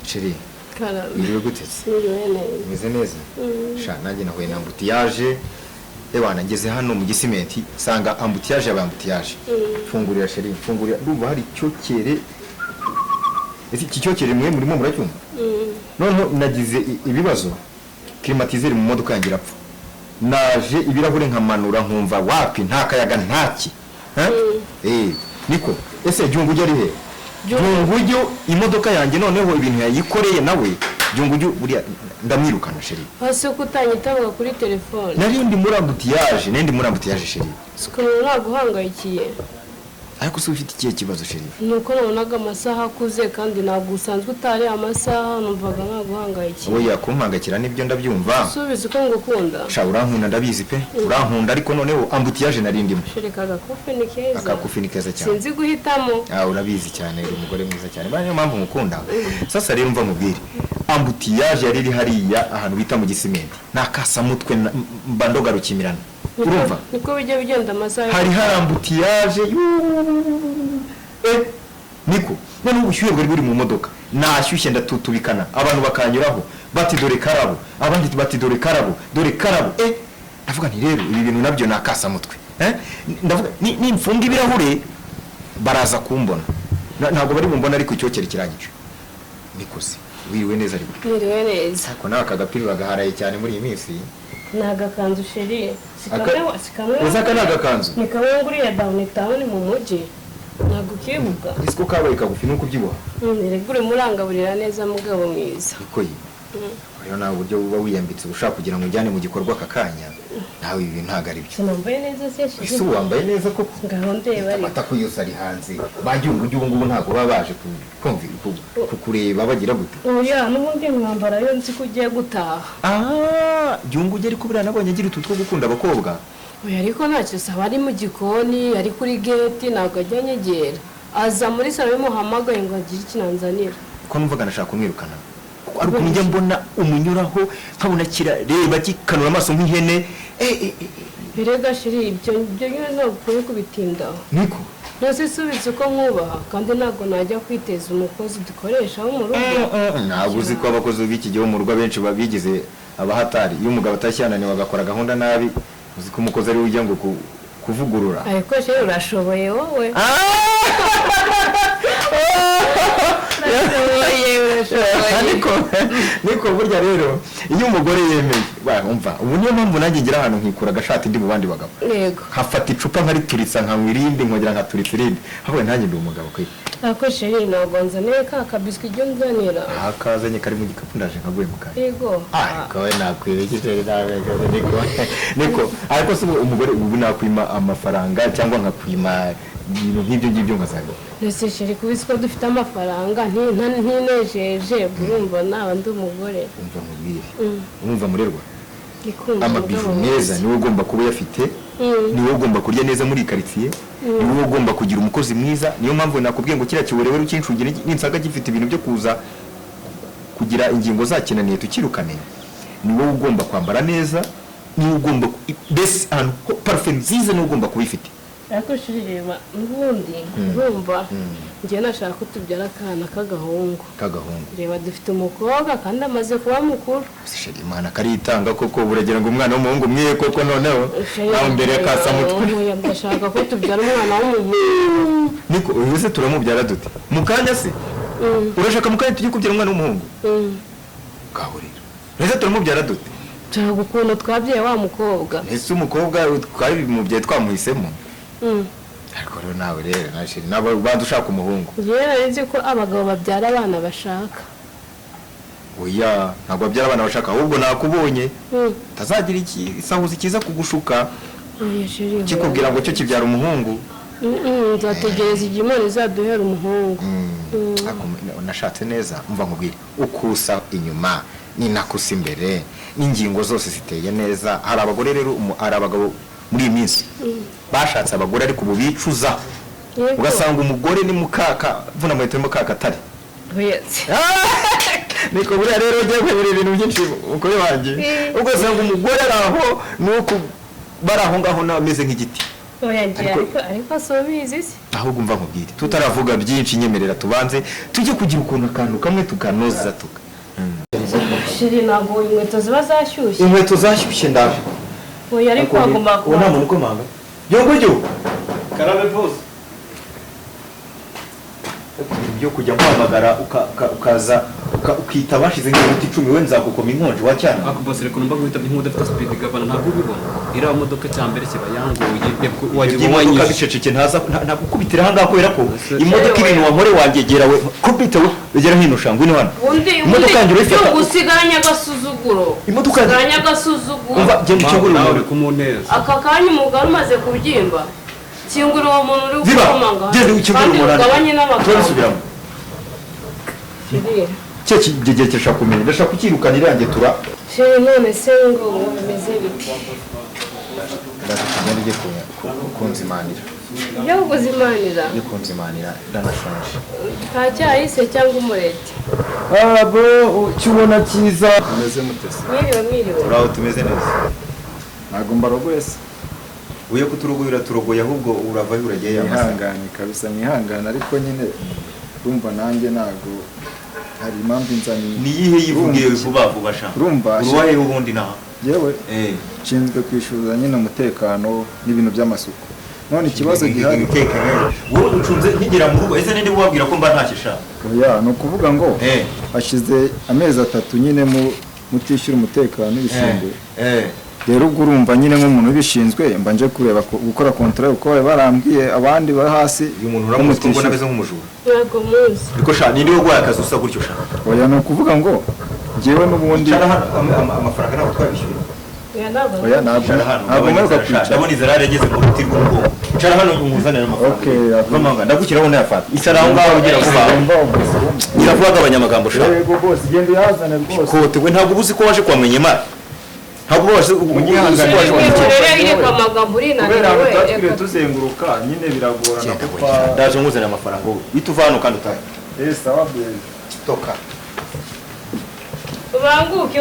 Sheri Karame. iriwe gutetse Niriwe neza. meze neza sha nanjye nahuye na ambutiyaje ebana ngeze hano mu gisimenti sanga ambutiyaje yabaye ambutiyaje fungurira Sheri fungurira ndumva hari cyokere iki cyokere mwe murimo muracyumva noneho nagize ibibazo climatiseur mu modoka yanjye irapfa naje ibirahure nkamanura nkumva wapi nta kayaga ntaki niko ese Jungu ari he Jungu imodoka yanjye noneho ibintu yayikoreye nawe Jungu buriya ndamwirukana Sheri hasi kutanyitabaga kuri telefone nari ndi muri ambutiyaje Sheri sikuru naguhangayikiye ariko se ufite ikihe kibazo Sheri nuko nabonaga amasaha akuze kandi ntabwo usanzwe utari amasaha numvaga naguhangayikiye oya kumpangakira nibyo ndabyumva subiza uko ngukunda sha urankunda ndabizi pe urankunda ariko noneho ambutiyaje nari ndimo Sheri kagakofe ni keza akakufi ni keza cyane sinzi guhitamo urabizi cyane uri umugore mwiza cyane baniyo mpamvu mukunda sasa rero mva mubwire ambutiyaje yari hariya ahantu bita mu gisimenti nakasamutwe mbandogarukimirana urumva niko bijya bigenda amasaha hari ambutiyaje niko none ubushyuhe bwari buri mu modoka nashyushye ndatutubikana abantu bakanyuraho bati dore karabo abandi bati dore karabo ndavuga nti rero ibi bintu nabyo nakasamutwe ndavuga ni mfunga ibirahure baraza kumbona ntabwo bari bumbona ariko icyokere kirangiye nikoze wiriwe neza ariko niriwe neza ko nawe akagapira bagaharaye cyane muri iyi minsi nagakanzu Sheri sikamwe uzaka nagakanzu ni kamwe nguriye downtown mu mujyi ntabwo ukibuka isiko kabaye kagufi nuko ubyibuha niregure murangaburira neza mugabo mwiza iko yi rero nawe uburyo uba wiyambitse ushaka kugira ngo ujyane mu gikorwa akakanya nawe ibi ntago ari byo sinambaye neza se ese wambaye neza koko ngaho ndeba ari amata yose ari hanze Jungu ubu ntago baba baje kukureba bagira gute oya n'ubundi mwambara yo nzi ko ugiye gutaha Jungu ugera ko buriya nabonye agira utu two gukunda abakobwa oya ariko ntacyo saba ari mu gikoni ari kuri gate ntabwo ajya nyegera aza muri salo y'umuhamagaye ngo agire ikinanzanira ko numvaga nashaka kumwirukana ariko njye mbona umunyuraho nkabona kirareba gikanura amaso nk'ihene birega Sheri ibyo nyine ntabwo kubitindaho niko nose subitse uko nkubaha kandi ntabwo najya kwiteza umukozi dukoresha wo mu rugo ntabwo uzi ko abakozi b'iki gihe mu rugo abenshi babigize abahatari iyo umugabo atashyiraniwe agakora gahunda nabi uzi ko umukozi ari we ujya ngo kuvugurura ariko Sheri urashoboye wowe niko burya rero iyo umugore yemeye umva ubu niyo mpamvu nanjye ngira ahantu nkikura agashati ndi mu bandi bagabo yego nkafata icupa nkarituritsa nkanywa irindi nkongera nkaturitsa irindi ahubwo nanjye ndi umugabo kwe ariko Sheri ntabwo nzaniye ka kabiswi ibyo nzanira kazanye kari mu gikapu ndaje nkaguye mu kanya yego ariko we nakwibegeje niko ariko se umugore ubu nakwima amafaranga cyangwa nkakwima ibintu nk'ibyo ngibyo nkazanga ese Sheri kubise ko dufite amafaranga ntinejeje urumva naba ndi umugore umva mubwire umva murerwa amabivu meza niwe ugomba kuba yafite niwe ugomba kurya neza muri quartier niwe ugomba kugira umukozi mwiza niyo mpamvu nakubwiye ngo kira kiburewe ukinshungire ninsaga gifite ibintu byo kuza kugira ingingo zakinaniye tukirukane niwe ugomba kwambara neza niwe ugomba best and parfum nziza niwe ugomba kubifite ariko Sheri reba ubundi urumva njye nashaka ko tubyara akana k'agahungu reba dufite umukobwa kandi amaze kuba mukuru Sheri Imana karitanga koko buragira ngo umwana w'umuhungu mwiye koko noneho nawe mbere yakasa mutwe ndashaka ko tubyara umwana w'umuhungu niko uyu turamubyara dute mukanya se urashaka mukanya tujye kubyara umwana w'umuhungu gaburira reze turamubyara dute nshaka ukuntu twabyaye wa mukobwa ese umukobwa twari mubyaye twamuhisemo ariko rero nawe rero nashiri nabo badushaka umuhungu yera nzi ko abagabo babyara abana bashaka oya ntabwo babyara abana bashaka ahubwo nakubonye tazagira isahuzi kiza kugushuka kikubwira ngo cyo kibyara umuhungu nzategereza igihe Imana izaduhera umuhungu nashatse neza umva nkubwire ukusa inyuma ni nakusa imbere n'ingingo zose ziteye neza hari abagore rero hari abagabo muri iyi minsi bashatse abagore ariko ubu bicuza ugasanga umugore ni mukaka vuna muheto mukaka atari niko buriya rero ugiye kwemera ibintu byinshi umugore wanjye ugasanga umugore araho nuko baraho ngaho nameze nk'igiti ariko asubiza isi ahubwo umva nkubwire tutaravuga byinshi nyemerera tubanze tujye kugira ukuntu akantu kamwe tukanoza shiri ntabwo inkweto ziba zashyushye inkweto zashyushye ndaje oya ariko hagomba kuba nta muntu ukomanga yongo karabe bose byo kujya guhamagara ukaza ukita bashize nk'iminota 10 we nzagukoma inkonje wa cyane ako bose reko numva guhita inkuda afite speed gabana ntabwo ubibona iriya modoka cyambere kiba yanguye wagiye imodoka biceceke ntaza nagukubitira hanga kubera ko imodoka ibintu wankore wangegera we kubita we ugera hino shangwe ni hano imodoka yanjye ifite gusiganya gasuzuguro imodoka siganya gasuzuguro umva je mucyungura nawe kumuneza aka kanya umugabo umaze kubyimba kingura uwo muntu uri gukomanga gende ukingura umuntu gabanye n'abagabo cyo kigegesha kumenya ndashaka kukirukana irange tura sheri none se ngo bimeze biti ndashaka kunzimanira ibyo kuzimanira kunzimanira ndanashanje kacyahise cyangwa umureti abo cyubona cyiza umeze mutese mwiriwe uraho tumeze neza ntabwo mbarogoye se uye kuturugurira turogoye ahubwo urava urageye ihangane kabisa mwihangane ariko nyine urumva nanjye ntabwo hari impamvu inzaniye ni yihe yivugiye vuba vuba sha urumva uruwaye ubundi naha yewe nshinzwe kwishyuza nyine umutekano n'ibintu by'amasuku none ikibazo gihari wowe ucunze nkigera mu rugo ese ninde wabwira ko mba ntakisha oya ni ukuvuga ngo hashize amezi 3 nyine mutishyura umutekano n'ibishinzwe rero ubwo urumva nyine nk'umuntu ubishinzwe mba nje kureba gukora control uko barambwiye abandi bari hasi uyu muntu uramutse ubona beze nk'umujura yego muzi biko sha ninde wogwaye akazi usa gutyo sha oya ni ukuvuga ngo ngewe n'ubundi amafaranga ntabwo twabishyura oya ntabwo mperuka kwicara ndabona izara yarageze mu ruti rw'umugongo icara hano nkuzanira amafaranga vamanga ndagukiraho nayafata icara aho ngaho ugira vuba iravuga abanyamagambo sha yego boss genda yazane rwose kote we ntabwo ubuzi ko waje kwamenya imana ntabwo waje kubera abatwatwire tuzenguruka nyine biragorana kuko ndaje nkuzanira amafaranga wowe bituva hano kandi utahe sawa bye toka banguke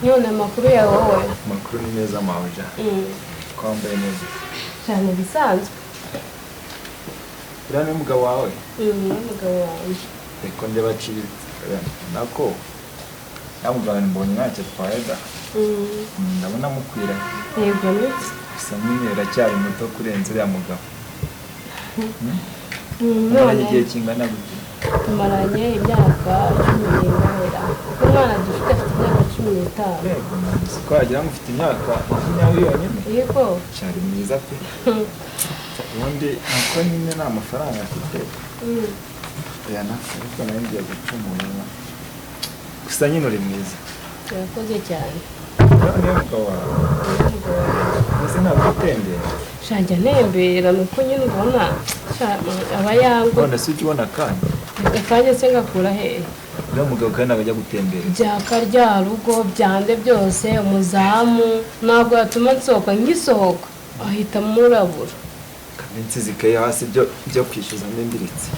nyone amakuru yawe wowe amakuru ni meza mawuja kwambaye neza cyane bisanzwe uriya ni umugabo wawe n'umugabo wawe reko njye bacitse nako namugabo mbonye ntacyo twayaga ndabona mukwira yego niki gusa nyine uracyari muto kurenza uriya mugabo none igihe kingana gute tumaranye imyaka 10 kuko umwana dufite afite imyaka 15 yego nzi ko wagira ngo ufite imyaka 20 yonyine yego cyari mwiza pe ubundi nuko nyine nta mafaranga afite oya ariko nawe ngiye guca umuntu gusa nyine uri mwiza urakoze cyane niyo mugabo wawe mbese ntabwo utembera shajya ntembera nuko nyine ubona aba yangu none se ujya ubona akanya akanya se ngakura hehe uriya mugabo kandi ntabwo ajya gutembera byaka rya rugo byande byose umuzamu ntabwo yatuma nsohoka ngisohoka ahita murabura kaminsi zikaye hasi byo kwishyuza n'indiritse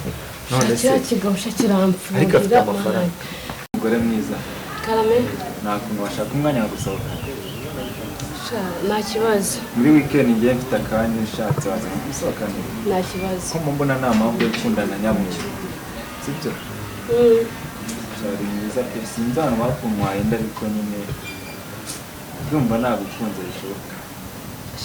none se cya kigabusha kiramfurira ariko afite amafaranga umugore mwiza karame nta kuntu washaka umwanya wo gusohoka nta kibazo muri weekend ngiye mfite akanya ushatse waza gusohokana nta kibazo ko mbona nta mpamvu yo gukundana nyamukiro sibyo cyari mwiza pe sinzi ahantu bakuntu wahenda ariko nyine ndumva nagukunze bishoboka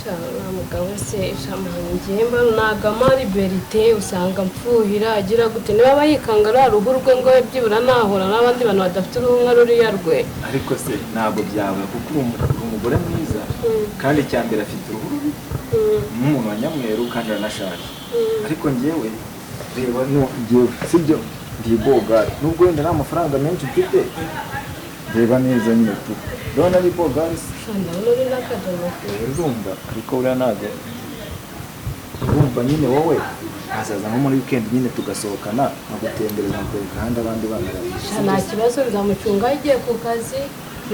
nta mugabo se shamuhanye ngimba ntago amari berite usanga mpfuhira agira gute niba aba yikanga ari uruhu rwe ngo byibura nahura n'abandi bantu badafite uruhu nka ruriya rwe ariko se ntabwo byaba kuko uri umugore mwiza kandi icyambere afite uruhu rubi nk'umuntu wa nyamweru kandi aranashaje ariko njyewe reba njyewe sibyo ndi bogari nubwo wenda nta mafaranga menshi mfite reba neza nyine tu ndabona ari bogari ndabona uri n'akadomo urumva ariko uriya ntabwo urumva nyine wowe hazaza nko muri weekend nyine tugasohokana nkagutembereza nkakwereka ahandi abandi bana nta kibazo nzamucunga igiye ku kazi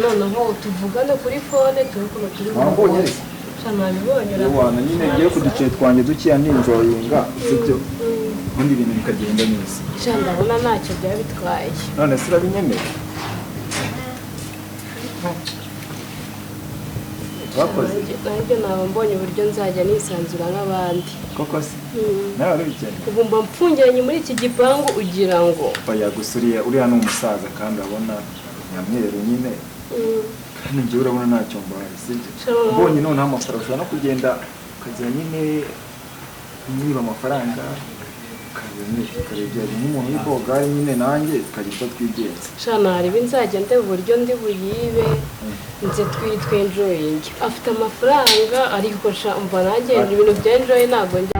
noneho tuvugane kuri fone turi ukuntu turi wambonye ariko nabibonye wana nyine ngiye ku duce twanjye dukeya ninjoyinga sibyo ubundi ibintu bikagenda neza ndabona ntacyo byaba bitwaye none se urabinyemera wakoze nanjye naba mbonye uburyo nzajya nisanzura nk'abandi koko se nawe wari ubikeneye ubu mba mfungiranye muri iki gipangu ugira ngo oya gusa uriya ni umusaza kandi urabona nyamweru nyine kandi njyewe urabona ntacyo mbaye sibyo mbonye noneho amafaranga ushobora no kugenda ukajya nyine niba amafaranga ukarebera nk'umuntu uri koga nyine nanjye tukagira icyo twigenza shana hari nzajya ndeba uburyo ndi buyibe nze twitwenjoyinge afite amafaranga ariko mva nanjye ibintu bya enjoy ntabwo njya